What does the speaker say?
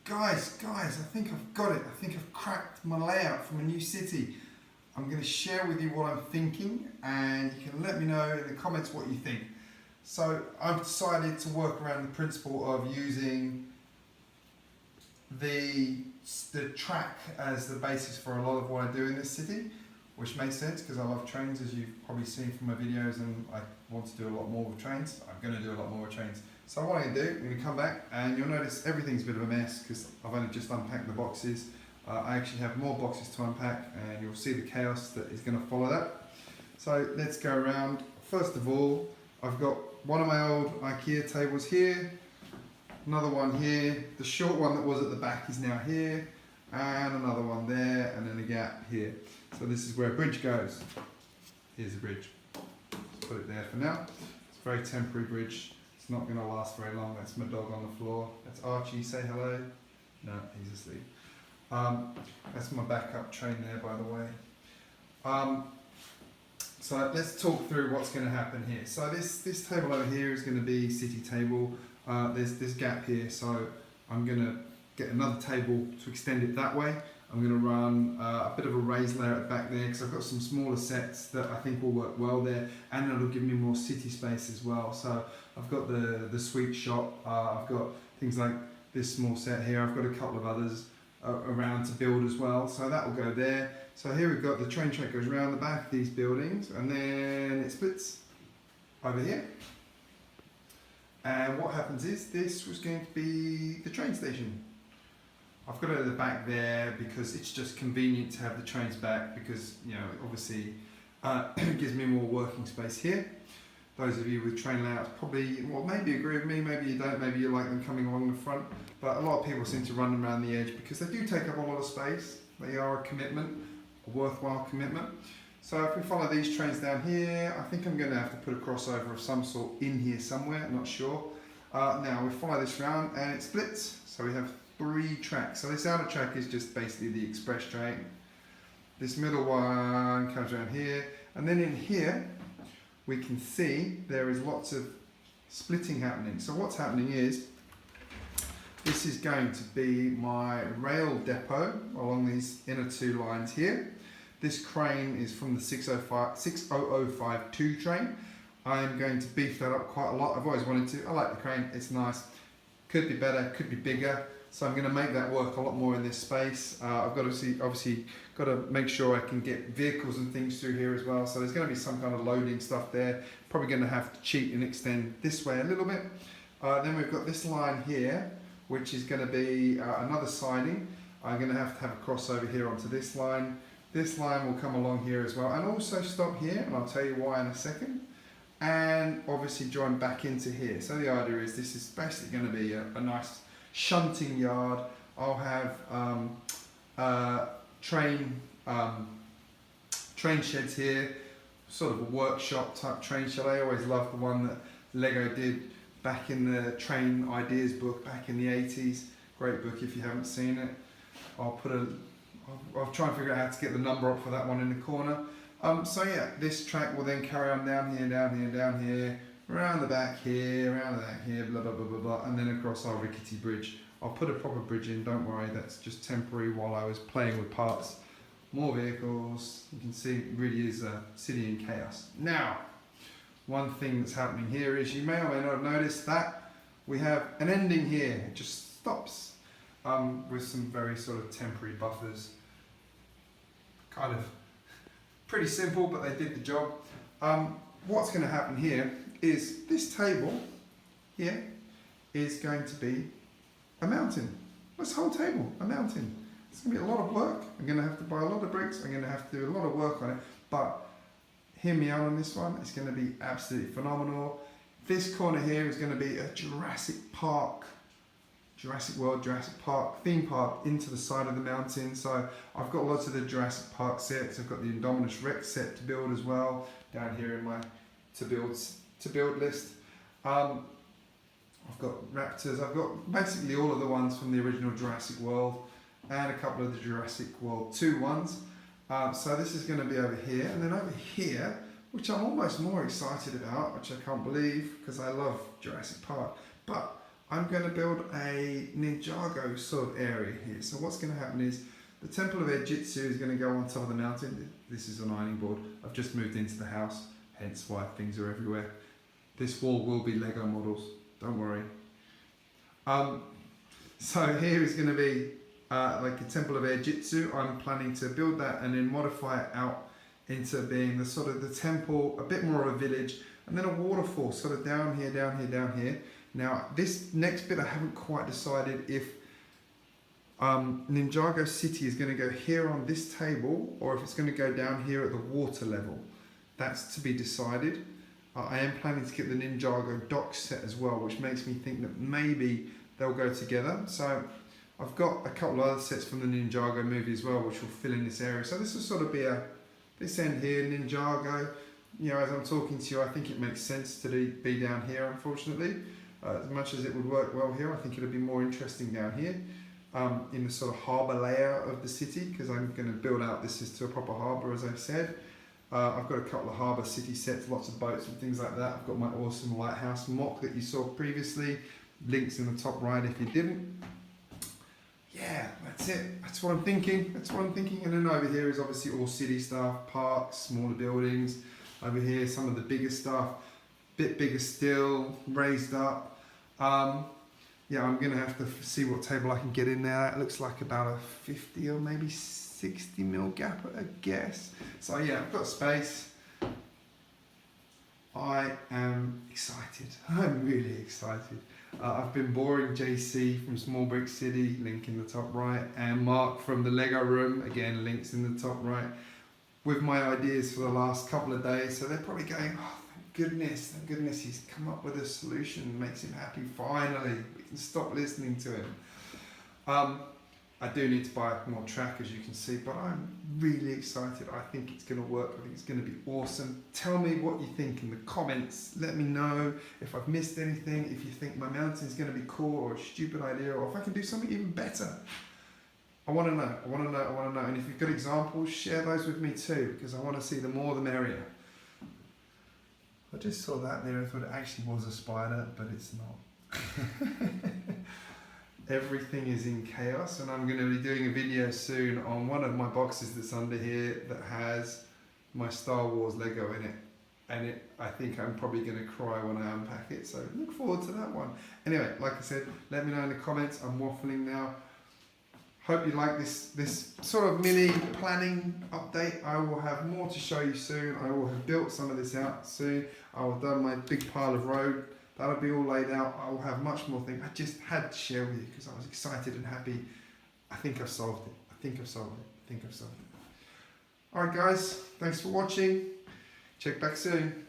Guys, I think I've got it. I think I've cracked my layout from a new city. I'm going to share with you what I'm thinking, and you can let me know in the comments what you think. So I've decided to work around the principle of using the track as the basis for a lot of what I do in this city, which makes sense because I love trains, as you've probably seen from my videos, and I want to do a lot more with trains. I'm going to do a lot more with trains. So what I'm going to do, I'm going to come back and you'll notice everything's a bit of a mess because I've only just unpacked the boxes. I actually have more boxes to unpack, and you'll see the chaos that is going to follow that. So let's go around. First of all, I've got one of my old IKEA tables here, another one here, the short one that was at the back is now here, and another one there, and then a gap here. So this is where a bridge goes. Here's the bridge. Let's put it there for now. It's a very temporary bridge. It's not going to last very long. That's my dog on the floor. That's Archie. Say hello. No, he's asleep. That's my backup train there, by the way. So let's talk through what's going to happen here. So this table over here is going to be city table. There's this gap here, so I'm going to get another table to extend it that way. I'm going to run a bit of a raised layer at the back there because I've got some smaller sets that I think will work well there, and it'll give me more city space as well. So I've got the sweet shop, I've got things like this small set here, I've got a couple of others around to build as well, so that will go there. So here we've got the train track goes around the back of these buildings, and then it splits over here. And what happens is this was going to be the train station. I've got it at the back there because it's just convenient to have the trains back because, you know, obviously it gives me more working space here. Those of you with train layouts probably, well, maybe agree with me, maybe you don't, maybe you like them coming along the front, but a lot of people seem to run them around the edge because they do take up a lot of space. They are a commitment, a worthwhile commitment. So if we follow these trains down here, I think I'm going to have to put a crossover of some sort in here somewhere, I'm not sure. Now we follow this round and it splits, so we have 3 tracks. So this outer track is just basically the express train. This middle one comes around here, and then in here we can see there is lots of splitting happening. So what's happening is this is going to be my rail depot along these inner 2 lines here. This crane is from the 60052 train. I am going to beef that up quite a lot. I've always wanted to. I like the crane, it's nice. Could be better, could be bigger. So I'm going to make that work a lot more in this space. I've got to obviously got to make sure I can get vehicles and things through here as well. So there's going to be some kind of loading stuff there. Probably going to have to cheat and extend this way a little bit. Then we've got this line here, which is going to be another siding. I'm going to have a crossover here onto this line. This line will come along here as well, and also stop here, and I'll tell you why in a second. And obviously join back into here. So the idea is this is basically going to be a nice shunting yard. I'll have train sheds here, sort of a workshop type train shed. I always loved the one that LEGO did back in the train ideas book back in the 80s. Great book if you haven't seen it. I'll try and figure out how to get the number up for that one in the corner. So yeah, this track will then carry on down here, down here, around the back here, around the back here, blah, blah, blah, blah, blah, and then across our rickety bridge. I'll put a proper bridge in, don't worry, that's just temporary while I was playing with parts. More vehicles, you can see it really is a city in chaos. Now, one thing that's happening here is you may or may not have noticed that we have an ending here. It just stops with some very sort of temporary buffers. Kind of pretty simple, but they did the job. What's going to happen here is this table here is going to be a mountain. This whole table, a mountain. It's going to be a lot of work. I'm going to have to buy a lot of bricks. I'm going to have to do a lot of work on it. But hear me out on this one. It's going to be absolutely phenomenal. This corner here is going to be a Jurassic Park, Jurassic World, Jurassic Park theme park into the side of the mountain. So I've got lots of the Jurassic Park sets. I've got the Indominus Rex set to build as well down here in my to build list. I've got Raptors. I've got basically all of the ones from the original Jurassic World and a couple of the Jurassic World 2 ones. So this is going to be over here, and then over here, which I'm almost more excited about, which I can't believe because I love Jurassic Park. But I'm going to build a Ninjago sort of area here. So what's going to happen is the Temple of Airjitzu is going to go on top of the mountain. This is an ironing board. I've just moved into the house, hence why things are everywhere. This wall will be Lego models, don't worry. So here is going to be like a Temple of Airjitzu. I'm planning to build that and then modify it out into being the sort of the temple, a bit more of a village, and then a waterfall sort of down here, down here, down here. Now this next bit I haven't quite decided if Ninjago City is going to go here on this table or if it's going to go down here at the water level. That's to be decided. I am planning to get the Ninjago Docks set as well, which makes me think that maybe they'll go together. So I've got a couple of other sets from the Ninjago movie as well, which will fill in this area. So this will sort of be this end here, Ninjago. You know, as I'm talking to you, I think it makes sense to be down here, unfortunately. As much as it would work well here, I think it'll be more interesting down here in the sort of harbour layer of the city, because I'm going to build out this is to a proper harbour, as I've said. I've got a couple of harbour city sets, lots of boats and things like that. I've got my awesome lighthouse mock that you saw previously. Links in the top right if you didn't. Yeah, that's it. That's what I'm thinking. That's what I'm thinking. And then over here is obviously all city stuff, parks, smaller buildings. Over here, some of the bigger stuff, bit bigger still, raised up. Yeah, I'm going to have to see what table I can get in there. It looks like about a 50 or maybe 60 mil gap, I guess. So yeah, I've got space. I am excited. I'm really excited. I've been boring JC from Small Brick City, link in the top right, and Mark from the Lego Room, again, links in the top right, with my ideas for the last couple of days. So they're probably going, oh, thank goodness he's come up with a solution, makes him happy, finally, we can stop listening to him. I do need to buy more track, as you can see, but I'm really excited. I think it's going to work. I think it's going to be awesome. Tell me what you think in the comments. Let me know if I've missed anything, if you think my mountain is going to be cool or a stupid idea, or if I can do something even better. I want to know. I want to know. I want to know. And if you've got examples, share those with me too, because I want to see the more the merrier. I just saw that there. I thought it actually was a spider, but it's not. Everything is in chaos, and I'm going to be doing a video soon on one of my boxes that's under here that has my Star Wars Lego in it, and I think I'm probably going to cry when I unpack it, so look forward to that one. Anyway, like I said, let me know in the comments. I'm waffling now. Hope you like this sort of mini planning update. I will have more to show you soon. I will have built some of this out soon. I will have done my big pile of road. That'll be all laid out. I will have much more things. I just had to share with you because I was excited and happy. I think I've solved it. I think I've solved it. I think I've solved it. Alright guys, thanks for watching. Check back soon.